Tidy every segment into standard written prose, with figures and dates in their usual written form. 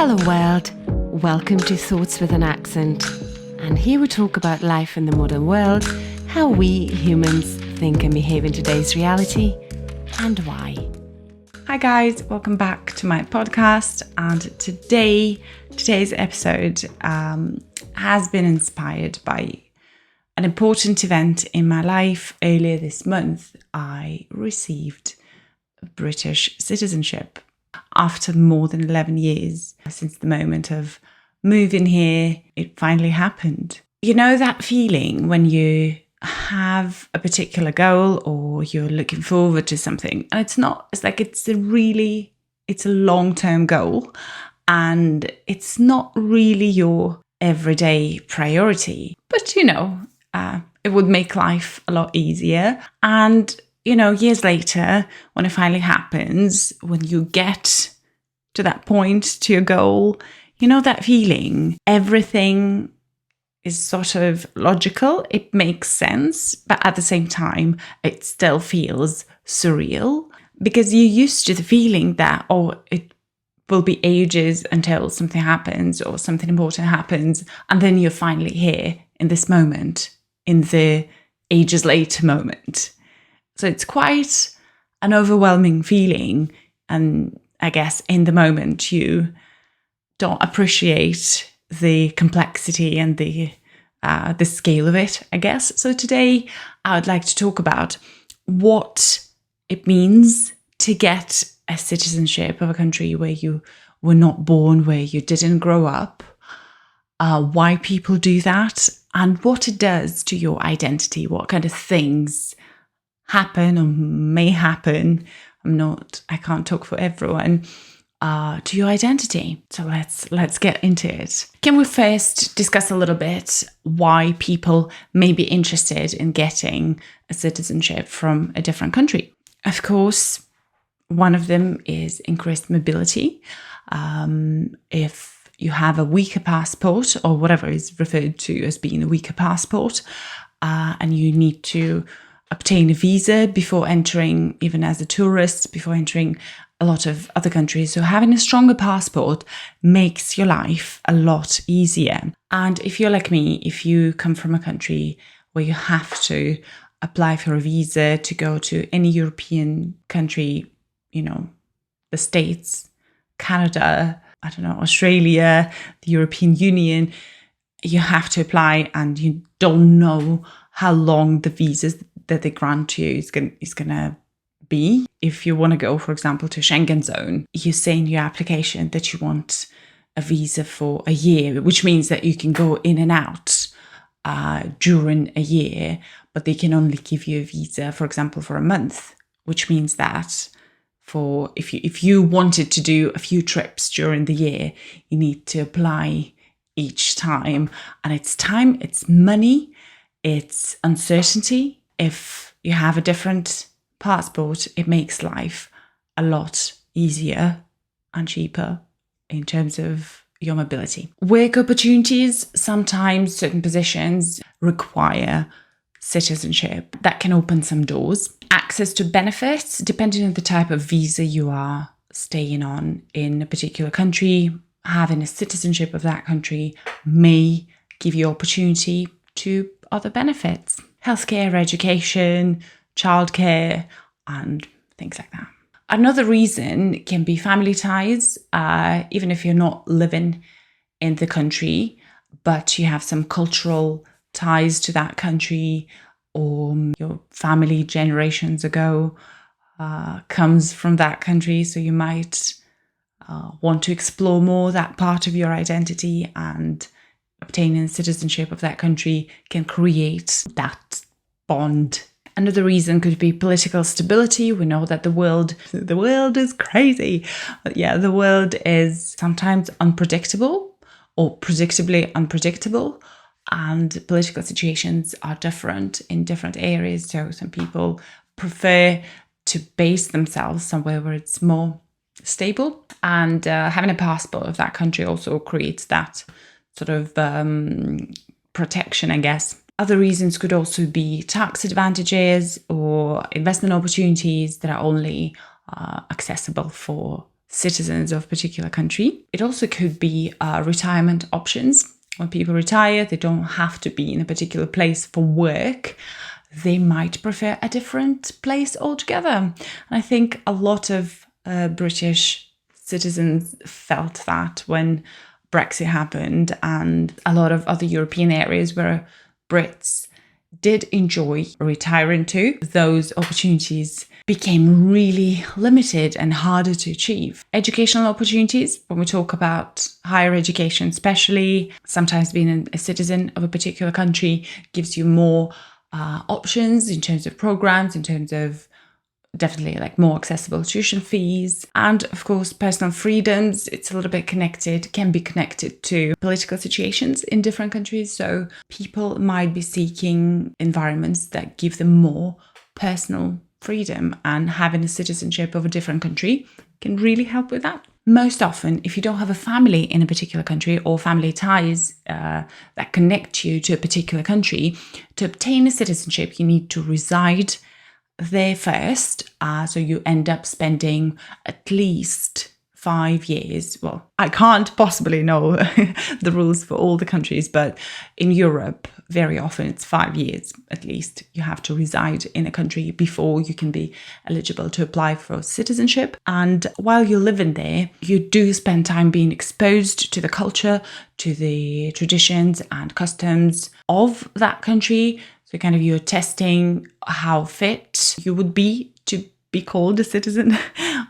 Hello world, welcome to Thoughts with an Accent. And here we talk about life in the modern world, how we humans think and behave in today's reality, and why. Hi guys, welcome back to my podcast. And today's episode has been inspired by an important event in my life. Earlier this month, I received British citizenship after more than 11 years since the moment of moving here. It finally happened. You know that feeling when you have a particular goal or you're looking forward to something and it's a long-term goal and it's not really your everyday priority, but it would make life a lot easier. And years later, when it finally happens, when you get to that point, to your goal, that feeling, everything is sort of logical, it makes sense, but at the same time, it still feels surreal because you're used to the feeling that, it will be ages until something happens or something important happens, and then you're finally here in this moment, in the ages later moment. So it's quite an overwhelming feeling. And I guess in the moment, you don't appreciate the complexity and the scale of it, I guess. So today I would like to talk about what it means to get a citizenship of a country where you were not born, where you didn't grow up, why people do that, and what it does to your identity, what kind of things happen or may happen. I can't talk for everyone, to your identity. So let's get into it. Can we first discuss a little bit why people may be interested in getting a citizenship from a different country? Of course, one of them is increased mobility. If you have a weaker passport or whatever is referred to as being a weaker passport, and you need to obtain a visa before entering, even as a tourist, before entering a lot of other countries. So having a stronger passport makes your life a lot easier. And if you're like me, if you come from a country where you have to apply for a visa to go to any European country, the States, Canada, Australia, the European Union, you have to apply and you don't know how long the visas that they grant you is going to be. If you want to go, for example, to Schengen zone, you say in your application that you want a visa for a year, which means that you can go in and out during a year, but they can only give you a visa, for example, for a month, which means that if you wanted to do a few trips during the year, you need to apply each time. And it's time, it's money, it's uncertainty. If you have a different passport, it makes life a lot easier and cheaper in terms of your mobility. Work opportunities, sometimes certain positions require citizenship. That can open some doors. Access to benefits, depending on the type of visa you are staying on in a particular country, having a citizenship of that country may give you opportunity to other benefits. Healthcare, education, childcare, and things like that. Another reason can be family ties, even if you're not living in the country, but you have some cultural ties to that country, or your family generations ago comes from that country. So you might want to explore more that part of your identity, and obtaining citizenship of that country can create that bond. Another reason could be political stability. We know that the world is crazy. But the world is sometimes unpredictable or predictably unpredictable, and political situations are different in different areas. So some people prefer to base themselves somewhere where it's more stable, and having a passport of that country also creates that sort of protection, I guess. Other reasons could also be tax advantages or investment opportunities that are only accessible for citizens of a particular country. It also could be retirement options. When people retire, they don't have to be in a particular place for work. They might prefer a different place altogether. And I think a lot of British citizens felt that when Brexit happened, and a lot of other European areas where Brits did enjoy retiring to, those opportunities became really limited and harder to achieve. Educational opportunities, when we talk about higher education especially, sometimes being a citizen of a particular country gives you more options in terms of programs, in terms of definitely like more accessible tuition fees, and of course personal freedoms. It's a little bit connected, can be connected to political situations in different countries. So people might be seeking environments that give them more personal freedom, and having a citizenship of a different country can really help with that. Most often, if you don't have a family in a particular country or family ties that connect you to a particular country, to obtain a citizenship, you need to reside there first. So you end up spending at least 5 years. Well, I can't possibly know the rules for all the countries, but in Europe, very often it's 5 years at least. You have to reside in a country before you can be eligible to apply for citizenship. And while you're living there, you do spend time being exposed to the culture, to the traditions and customs of that country. So kind of you're testing how fit you would be to be called a citizen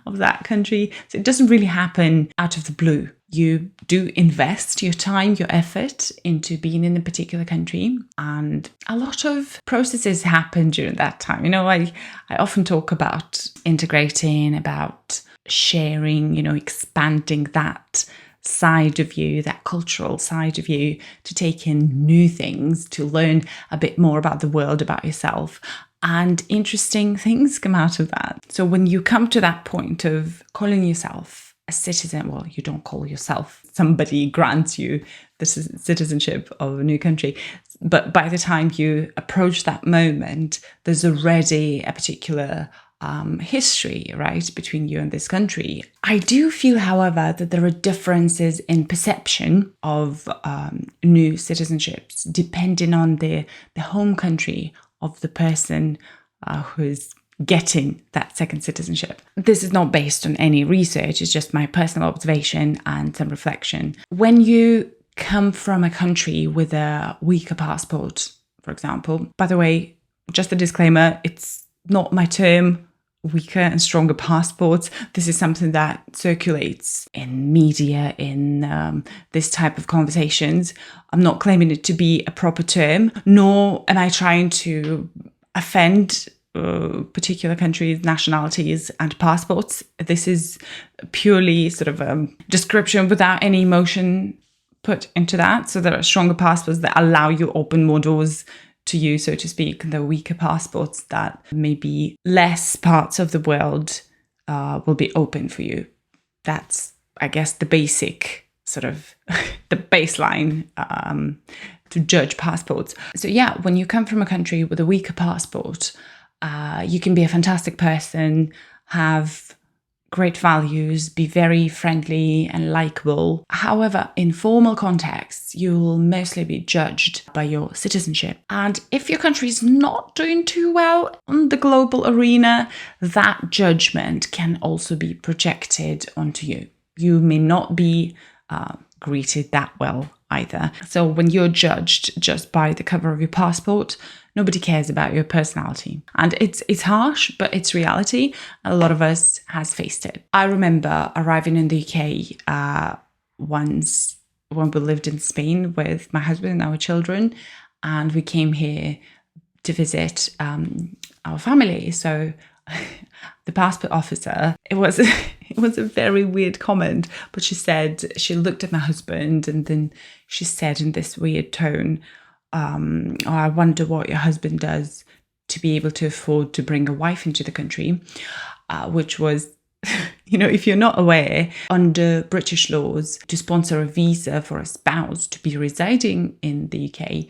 of that country. So it doesn't really happen out of the blue. You do invest your time, your effort into being in a particular country. And a lot of processes happen during that time. You know, I often talk about integrating, about sharing, you know, expanding that side of you, that cultural side of you, to take in new things, to learn a bit more about the world, about yourself, and interesting things come out of that. So when you come to that point of calling yourself a citizen, well, you don't call yourself, somebody grants you the citizenship of a new country. But by the time you approach that moment, there's already a particular history, right, between you and this country. I do feel, however, that there are differences in perception of new citizenships depending on the home country of the person who's getting that second citizenship. This is not based on any research, it's just my personal observation and some reflection. When you come from a country with a weaker passport, for example, by the way, just a disclaimer, it's not my term, weaker and stronger passports. This is something that circulates in media, in this type of conversations. I'm not claiming it to be a proper term, nor am I trying to offend particular countries, nationalities and passports. This is purely sort of a description without any emotion put into that. So there are stronger passports that allow you open more doors to you, so to speak. The weaker passports that maybe less parts of the world will be open for you. That's, I guess, the basic sort of the baseline to judge passports. So yeah, when you come from a country with a weaker passport, you can be a fantastic person, have great values, be very friendly and likable. However, in formal contexts, you'll mostly be judged by your citizenship. And if your country is not doing too well on the global arena, that judgment can also be projected onto you. You may not be greeted that well either. So when you're judged just by the cover of your passport, nobody cares about your personality. And it's harsh, but it's reality. A lot of us has faced it. I remember arriving in the UK once when we lived in Spain with my husband and our children, and we came here to visit our family. So the passport officer, it was a very weird comment, but she said, she looked at my husband and then she said in this weird tone, oh, I wonder what your husband does to be able to afford to bring a wife into the country, which was, you know, if you're not aware, under British laws, to sponsor a visa for a spouse to be residing in the UK,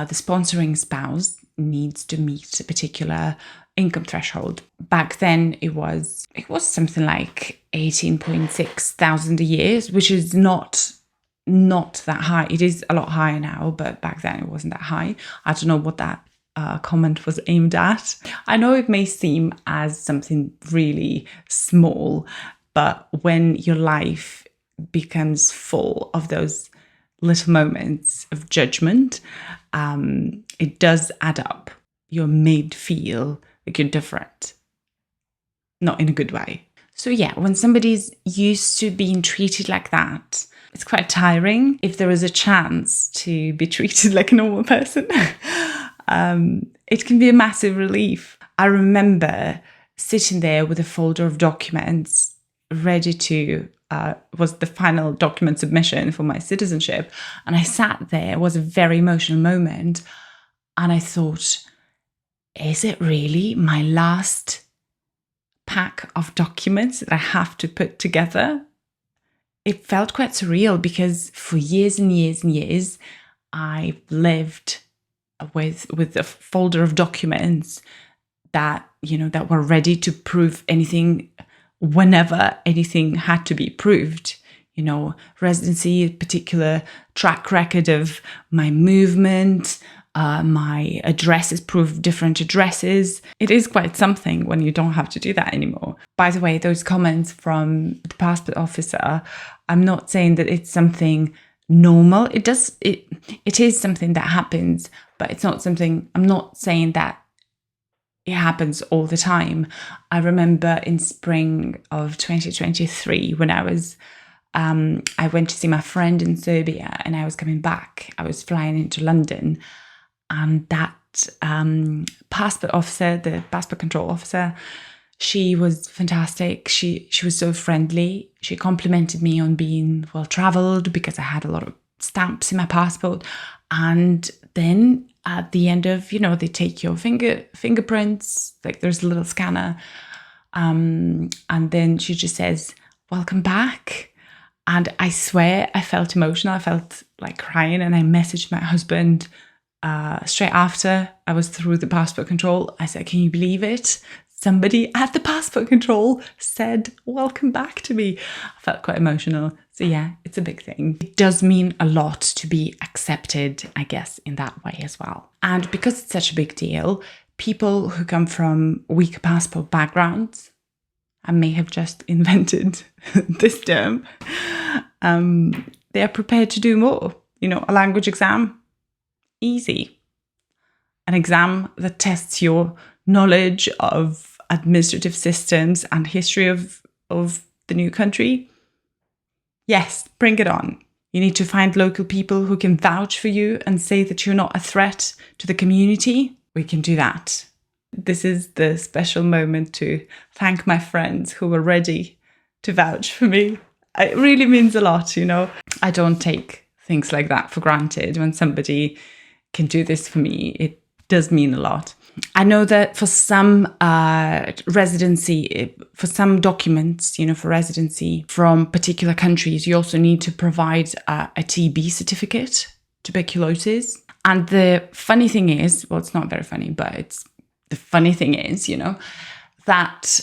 the sponsoring spouse needs to meet a particular income threshold. Back then it was something like 18.6 thousand a year, which is not that high. It is a lot higher now, but back then it wasn't that high. I don't know what that comment was aimed at. I know it may seem as something really small, but when your life becomes full of those little moments of judgment, it does add up. You're made feel like you're different, not in a good way. So yeah, when somebody's used to being treated like that, it's quite tiring. If there is a chance to be treated like a normal person, it can be a massive relief. I remember sitting there with a folder of documents ready to, was the final document submission for my citizenship. And I sat there, it was a very emotional moment. And I thought, is it really my last pack of documents that I have to put together? It felt quite surreal because for years and years and years, I lived with a folder of documents that, that were ready to prove anything whenever anything had to be proved. Residency, a particular track record of my movement, my addresses, proof of different addresses. It is quite something when you don't have to do that anymore. By the way, those comments from the passport officer, I'm not saying that it's something normal. It is something that happens, but it's not something, I'm not saying that it happens all the time. I remember in spring of 2023 when I went to see my friend in Serbia and I was coming back. I was flying into London, and that passport officer, the passport control officer, she was fantastic. She was so friendly. She complimented me on being well-travelled because I had a lot of stamps in my passport. And then at the end of, they take your fingerprints, like there's a little scanner. And then she just says, "Welcome back." And I swear I felt emotional. I felt like crying, and I messaged my husband straight after I was through the passport control. I said, "Can you believe it? Somebody at the passport control said, 'Welcome back' to me." I felt quite emotional. So yeah, it's a big thing. It does mean a lot to be accepted, I guess, in that way as well. And because it's such a big deal, people who come from weaker passport backgrounds, I may have just invented this term, they are prepared to do more. A language exam, easy. An exam that tests your knowledge of administrative systems and history of the new country, yes, bring it on. You need to find local people who can vouch for you and say that you're not a threat to the community. We can do that. This is the special moment to thank my friends who were ready to vouch for me. It really means a lot, I don't take things like that for granted. When somebody can do this for me, it does mean a lot. I know that for some residency, for some documents, for residency from particular countries, you also need to provide a TB certificate, tuberculosis. And the funny thing is, well, it's not very funny, but the funny thing is, that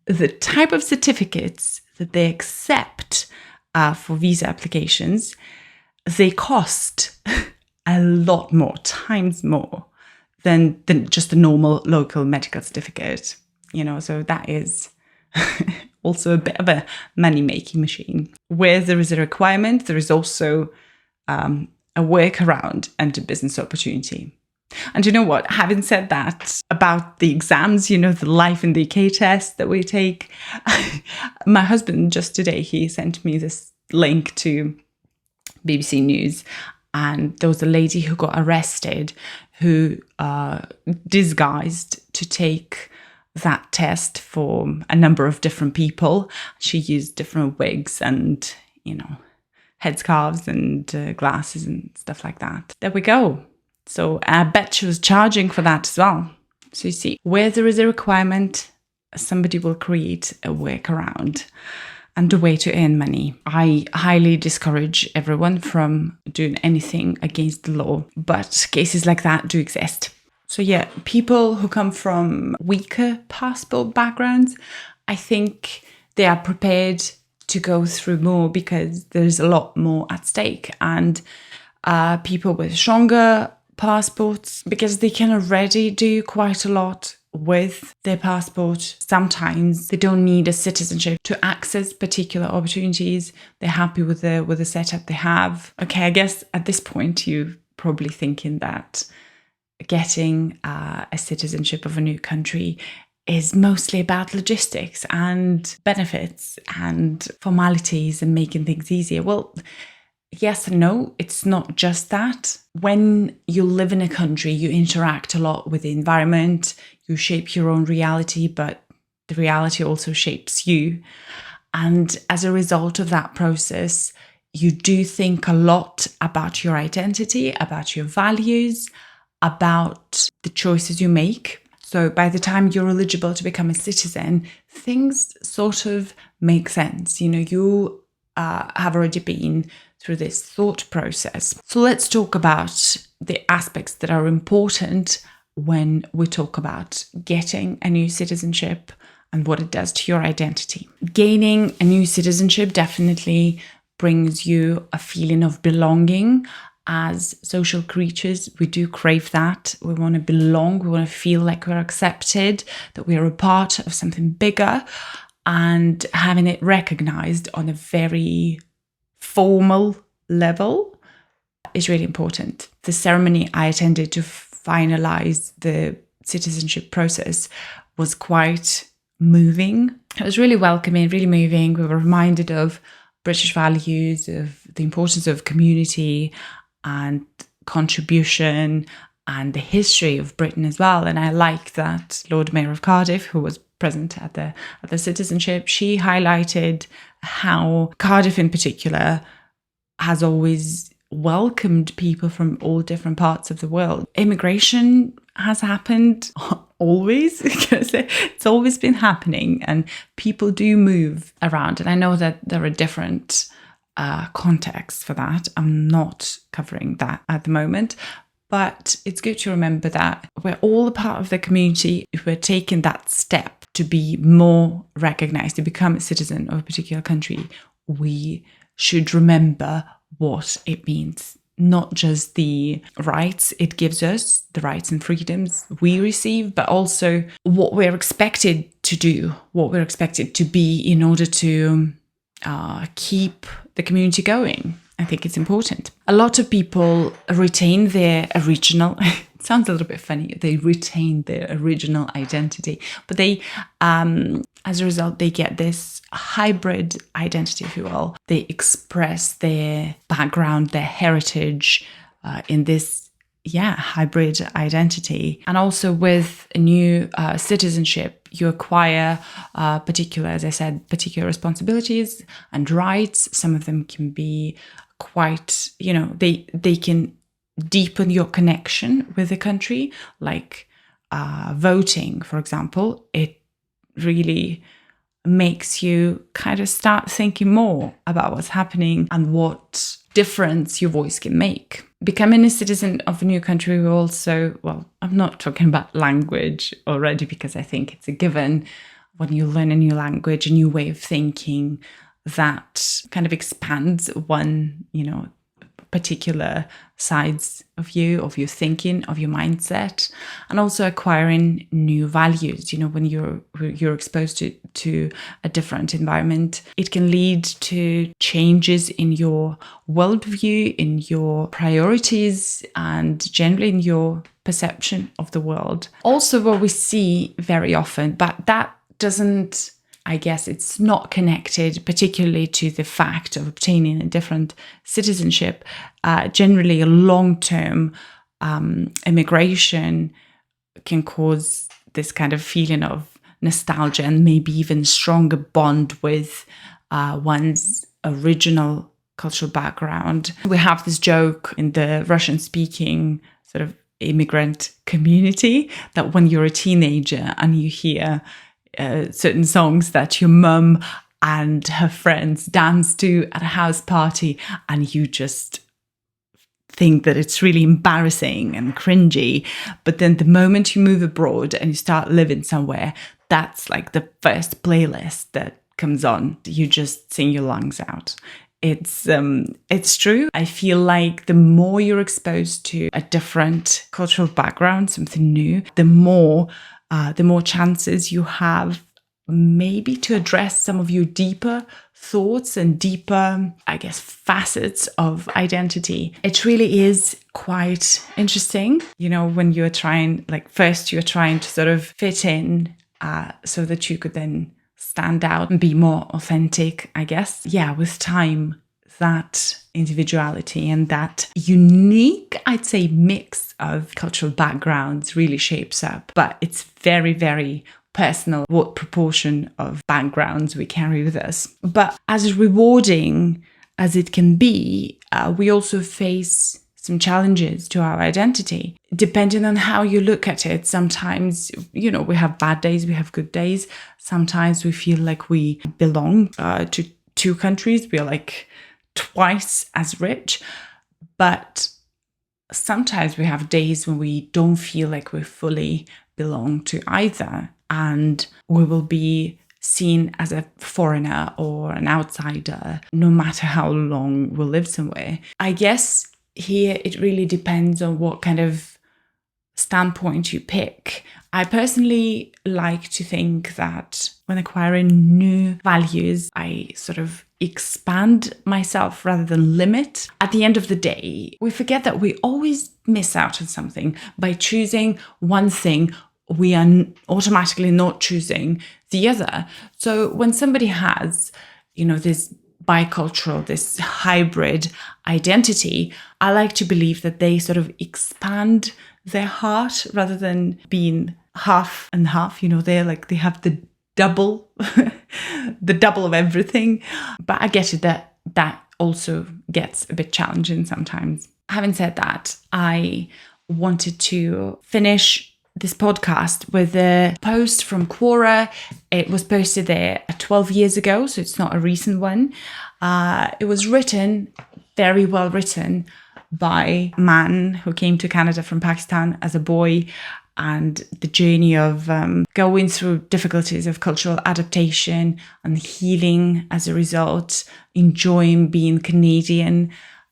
the type of certificates that they accept for visa applications, they cost a lot more, times more than just a normal local medical certificate, so that is also a bit of a money-making machine. Where there is a requirement, there is also a workaround and a business opportunity. And you know what? Having said that about the exams, the Life in the UK test that we take, my husband just today, he sent me this link to BBC News, and there was a lady who got arrested who disguised to take that test for a number of different people. She used different wigs and, headscarves and glasses and stuff like that. There we go. So I bet she was charging for that as well. So you see, where there is a requirement, somebody will create a workaround and a way to earn money. I highly discourage everyone from doing anything against the law, but cases like that do exist. So yeah, people who come from weaker passport backgrounds, I think they are prepared to go through more because there's a lot more at stake. And people with stronger passports, because they can already do quite a lot with their passport. Sometimes they don't need a citizenship to access particular opportunities. They're happy with the setup they have. Okay, I guess at this point you're probably thinking that getting a citizenship of a new country is mostly about logistics and benefits and formalities and making things easier. Well, yes and no, it's not just that. When you live in a country, you interact a lot with the environment, you shape your own reality, but the reality also shapes you. And as a result of that process, you do think a lot about your identity, about your values, about the choices you make. So by the time you're eligible to become a citizen, things sort of make sense. You know, you have already been through this thought process. So let's talk about the aspects that are important when we talk about getting a new citizenship and what it does to your identity. Gaining a new citizenship definitely brings you a feeling of belonging. As social creatures, we do crave that. We want to belong. We want to feel like we're accepted, that we are a part of something bigger, and having it recognized on a very formal level is really important. The ceremony I attended to finalize the citizenship process was quite moving. It was really welcoming, really moving. We were reminded of British values, of the importance of community and contribution and the history of Britain as well. And I like that Lord Mayor of Cardiff, who was present at the citizenship, she highlighted how Cardiff in particular has always welcomed people from all different parts of the world. Immigration has happened always, because it's always been happening, and people do move around. And I know that there are different contexts for that. I'm not covering that at the moment, but it's good to remember that we're all a part of the community. If we're taking that step to be more recognized, to become a citizen of a particular country, we should remember what it means. Not just the rights it gives us, the rights and freedoms we receive, but also what we're expected to do, what we're expected to be in order to keep the community going. I think it's important. A lot of people retain their original, it sounds a little bit funny, they retain their original identity, but they, as a result, they get this hybrid identity, if you will. They express their background, their heritage in this hybrid identity. And also with a new citizenship, you acquire particular responsibilities and rights. Some of them can be quite, they can deepen your connection with the country, like voting, for example. It really makes you kind of start thinking more about what's happening and what difference your voice can make. Becoming a citizen of a new country will also, I'm not talking about language already, because I think it's a given. When you learn a new language, a new way of thinking, that kind of expands one, particular sides of you, of your thinking, of your mindset, and also acquiring new values. When you're exposed to a different environment, it can lead to changes in your worldview, in your priorities, and generally in your perception of the world. Also, what we see very often, but that doesn't, I guess it's not connected particularly to the fact of obtaining a different citizenship. Generally, a long-term immigration can cause this kind of feeling of nostalgia and maybe even stronger bond with one's original cultural background. We have this joke in the Russian-speaking sort of immigrant community that when you're a teenager and you hear certain songs that your mum and her friends dance to at a house party, and you just think that it's really embarrassing and cringy. But then the moment you move abroad and you start living somewhere, that's like the first playlist that comes on. You just sing your lungs out. It's true. I feel like the more you're exposed to a different cultural background, something new, the more chances you have maybe to address some of your deeper thoughts and deeper, I guess, facets of identity. It really is quite interesting, when you're trying, first you're trying to sort of fit in so that you could then stand out and be more authentic, I guess. Yeah, with time, that individuality and that unique, I'd say, mix of cultural backgrounds really shapes up. But it's very, very personal what proportion of backgrounds we carry with us. But as rewarding as it can be, we also face some challenges to our identity, depending on how you look at it. Sometimes, we have bad days, we have good days. Sometimes we feel like we belong to two countries. We are like twice as rich. But sometimes we have days when we don't feel like we fully belong to either. And we will be seen as a foreigner or an outsider, no matter how long we'll live somewhere. I guess here it really depends on what kind of standpoint you pick. I personally like to think that when acquiring new values, I sort of expand myself rather than limit. At the end of the day, we forget that we always miss out on something by choosing one thing. We are automatically not choosing the other. So when somebody has, this bicultural, this hybrid identity, I like to believe that they sort of expand their heart rather than being half and half. They have the double, the double of everything. But I get it that also gets a bit challenging sometimes. Having said that, I wanted to finish this podcast with a post from Quora. It was posted there 12 years ago, so it's not a recent one. It was written, very well written, by a man who came to Canada from Pakistan as a boy, and the journey of going through difficulties of cultural adaptation and healing as a result, enjoying being Canadian,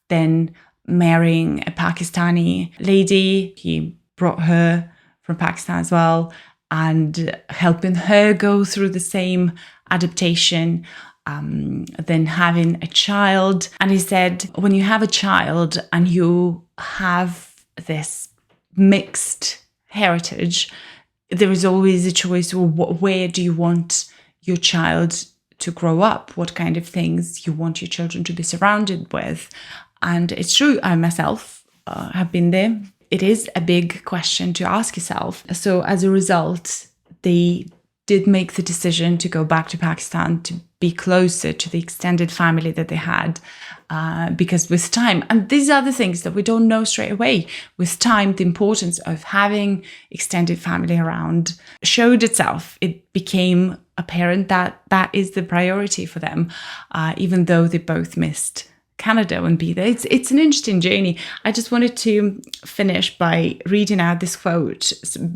then marrying a Pakistani lady. He brought her from Pakistan as well, and helping her go through the same adaptation, then having a child. And he said, when you have a child and you have this mixed heritage, there is always a choice, where do you want your child to grow up? What kind of things you want your children to be surrounded with? And it's true, I myself have been there. It is a big question to ask yourself. So as a result, they did make the decision to go back to Pakistan to be closer to the extended family that they had, because with time, and these are the things that we don't know straight away, with time, the importance of having extended family around showed itself. It became apparent that that is the priority for them, even though they both missed Canada and be there. It's an interesting journey. I just wanted to finish by reading out this quote,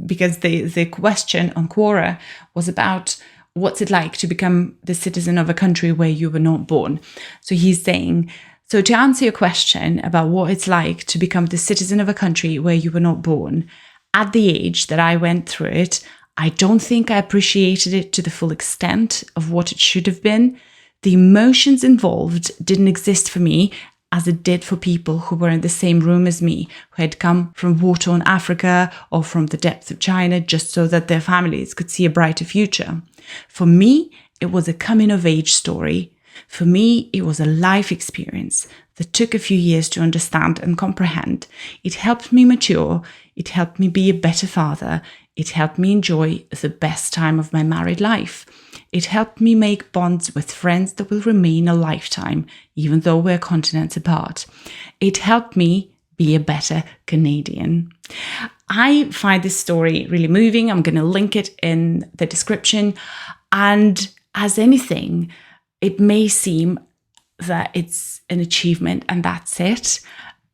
because the question on Quora was about what's it like to become the citizen of a country where you were not born. So he's saying, so to answer your question about what it's like to become the citizen of a country where you were not born, at the age that I went through it, I don't think I appreciated it to the full extent of what it should have been. The emotions involved didn't exist for me as it did for people who were in the same room as me, who had come from war-torn Africa or from the depths of China just so that their families could see a brighter future. For me, it was a coming-of-age story. For me, it was a life experience that took a few years to understand and comprehend. It helped me mature. It helped me be a better father. It helped me enjoy the best time of my married life. It helped me make bonds with friends that will remain a lifetime, even though we're continents apart. It helped me be a better Canadian. I find this story really moving. I'm going to link it in the description. And as anything, it may seem that it's an achievement and that's it.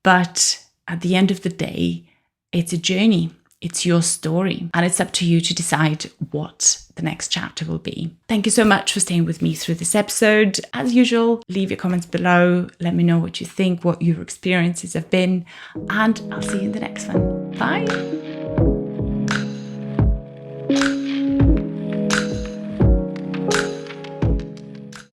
But at the end of the day, it's a journey. It's your story, and it's up to you to decide what the next chapter will be. Thank you so much for staying with me through this episode. As usual, leave your comments below. Let me know what you think, what your experiences have been, and I'll see you in the next one. Bye.